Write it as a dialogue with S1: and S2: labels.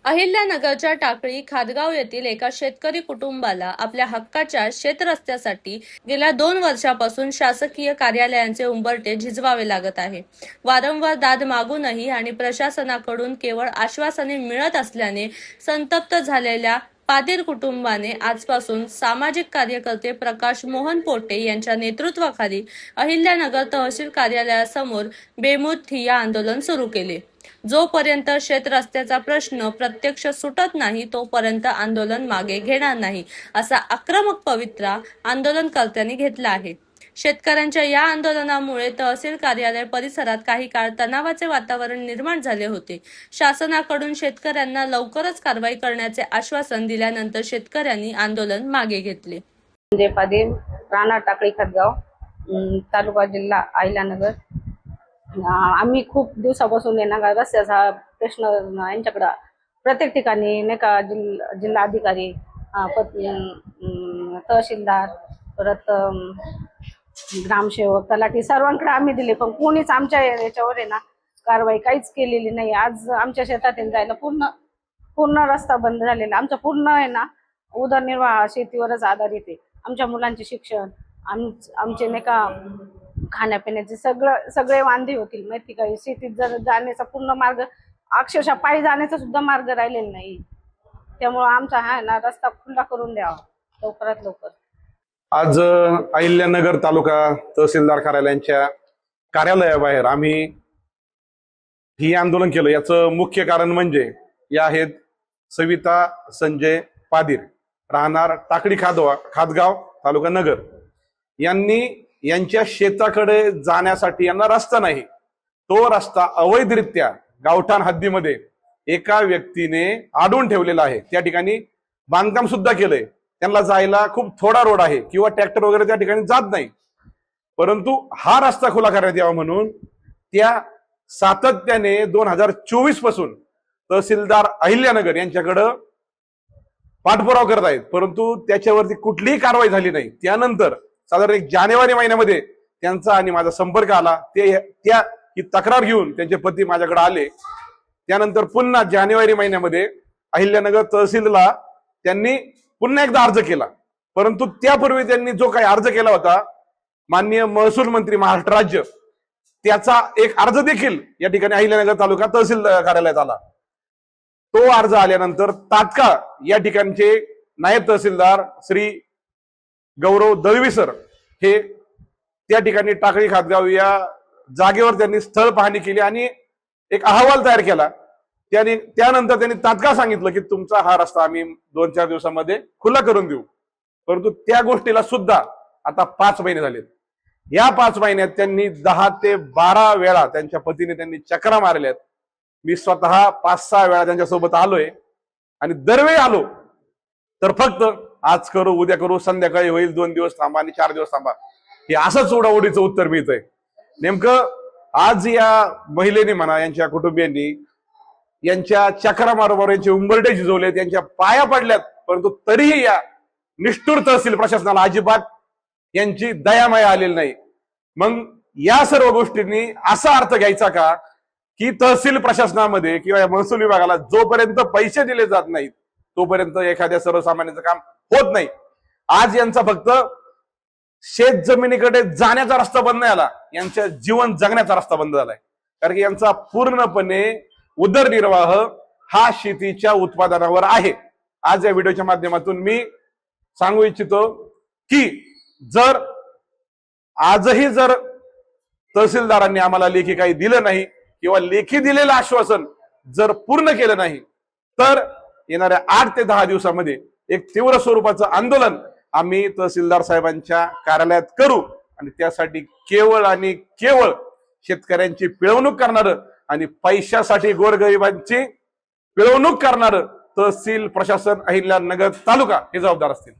S1: अहिल्यानगरच्या टाकळी खादगाव येथील एका शेतकरी कुटुंबाला आपल्या हक्काच्या शेतरस्त्यासाठी गेल्या 2 वर्षापासून शासकीय कार्यालयांचे उंबरठे झिजवावे लागत आहे। वारंवार दाद मागूनही आणि प्रशासनाकडून केवळ आश्वासने मिळत असल्याने संतप्त झालेल्या पाटील कुटुंबाने आजपासून सामाजिक कार्यकर्ते प्रकाश मोहन पोटे यांच्या नेतृत्वाखाली अहिल्यानगर तहसील कार्यालयासमोर बेमुदत ठिय्या आंदोलन सुरू केले। जोपर्यंत शेत रस्त्याचा प्रश्न प्रत्यक्ष सुटत नाही तोपर्यंत आंदोलन मागे घेणार नाही असा आक्रमक पवित्रा आंदोलनकर्त्यांनी घेतला आहे। शेतकऱ्यांच्या या आंदोलनामुळे तहसील कार्यालय परिसरात काही काळ तणावाचे वातावरण निर्माण झाले होते। शासनाकडून शेतकऱ्यांना लवकरच कारवाई करण्याचे आश्वासन दिल्यानंतर शेतकऱ्यांनी आंदोलन मागे घेतले।
S2: संजय पाटील, राहणार टाकळी खादगाव, तालुका जिल्हा अहिल्यानगर। आम्ही खूप दिवसापासून रस्त्याचा प्रश्न यांच्याकडे प्रत्येक ठिकाणी नाही का जिल्हा अधिकारी, तहसीलदार, परत ग्रामसेवक, तलाठी सर्वांकडे आम्ही दिले, पण कोणीच आमच्या याच्यावर कारवाई काहीच केलेली नाही। आज आमच्या शेतातून जायला पूर्ण रस्ता बंद झालेला। आमचा पूर्ण उदरनिर्वाह शेतीवरच आधारित आहे। आमच्या मुलांचे शिक्षण, आमचे नाही का खाण्यापिण्याचे सगळे वांदे होतील माहिती का। शेतीत जर जाण्याचा पूर्ण मार्ग, अक्षरशः पायी जाण्याचा सुद्धा मार्ग राहिलेला नाही। त्यामुळे आमचा हा रस्ता खुला करून द्यावा लवकरात लवकर।
S3: आज अहिल्यानगर तालुका तहसीलदार कार्यालयांच्या कार्यालयाबाहेर आम्ही ही आंदोलन केलं। याचं मुख्य कारण म्हणजे या आहेत सविता संजय पाटील, राहणार टाकळी खादगाव, तालुका नगर। यांच्या शेताकडे जाण्यासाठी यांना रस्ता नाही। तो रस्ता अवैधरित्या गावठाण हद्दीमध्ये एका व्यक्तीने अडवून ठेवलेला आहे। त्या ठिकाणी बांधकाम सुद्धा केलंय। त्यांना जायला खूप थोडा रोड आहे किंवा ट्रॅक्टर वगैरे त्या ठिकाणी जात नाही, परंतु हा रस्ता खुला करण्यात यावा म्हणून त्या सातत्याने 2024 पासून तहसीलदार अहिल्यानगर यांच्याकडे पाठपुरावा करत आहेत, परंतु त्याच्यावरती कुठलीही कारवाई झाली नाही। त्यानंतर साधारण जानेवारी महिन्यामध्ये त्यांचा आणि माझा संपर्क आला। ही तक्रार घेऊन त्यांचे पती माझ्याकडे आले। त्यानंतर पुन्हा जानेवारी महिन्यामध्ये अहिल्यानगर तहसीलला त्यांनी पुन्हा एकदा अर्ज केला, परंतु त्यापूर्वी त्यांनी जो काही अर्ज केला होता माननीय महसूल मंत्री महाराष्ट्र राज्य, त्याचा एक अर्ज देखील या ठिकाणी अहिल्यानगर तालुका तहसील कार्यालयात आला। तो अर्ज आल्यानंतर तात्काळ या ठिकाणचे नायब तहसीलदार श्री गौरव दळवी सर हे त्या ठिकाणी टाकळी खादगाव या जागेवर त्यांनी स्थळ पाहणी केली आणि एक अहवाल तयार केला। त्यानंतर त्यांनी तात्काळ सांगितलं की तुमचा हा रस्ता आम्ही 2-4 दिवसांमध्ये खुला करून देऊ, परंतु त्या गोष्टीला सुद्धा आता 5 महिने झालेत। या 5 महिन्यात त्यांनी 10 ते 12 वेळा त्यांच्या पतीने त्यांनी चक्रा मारल्यात। मी स्वतः 5-6 वेळा त्यांच्यासोबत आलोय आणि दरवेळी आलो तर फक्त आज करू, उद्या करू, संध्याकाळी होईल, 2 दिवस थांबा आणि 4 दिवस थांबा, हे असंच उडाउडीचं उत्तर मिळतंय। नेमकं आज या महिलेने म्हणा, यांच्या कुटुंबियांनी यांच्या चक्रा मारोबार यांचे उंबरठे झिजवले, त्यांच्या पाया पडल्यात, परंतु तरीही या निष्ठुर तहसील प्रशासनाला अजिबात यांची दयामाया आलेली नाही। मग या सर्व गोष्टींनी असा अर्थ घ्यायचा का की तहसील प्रशासनामध्ये किंवा महसूल विभागाला जोपर्यंत पैसे दिले जात नाहीत तोपर्यंत एखाद्या सर्वसामान्याचं काम होत नाही। आज यांचा फक्त शेत जमिनीकडे जाण्याचा रस्ता बंद नाही झाला, यांच्या जीवन जगण्याचा रस्ता बंद झालाय। कारण की यांचा पूर्णपणे उदरनिर्वाह हा शेतीच्या उत्पादनावर आहे। आज या व्हिडिओच्या माध्यमातून मी सांगू इच्छितो की आजही जर तहसीलदारांनी आम्हाला लेखी काही दिलं नाही किंवा लेखी दिलेलं आश्वासन जर पूर्ण केलं नाही तर येणाऱ्या 8 ते 10 दिवसामध्ये एक तीव्र स्वरूपाचं आंदोलन आम्ही तहसीलदार साहेबांच्या कार्यालयात करू आणि त्यासाठी केवळ आणि केवळ शेतकऱ्यांची पिळवणूक करणारं आणि पैशासाठी गोरगरिबांची पिळवणूक करणारं तहसील प्रशासन अहिल्यानगर तालुका हे जबाबदार असतील।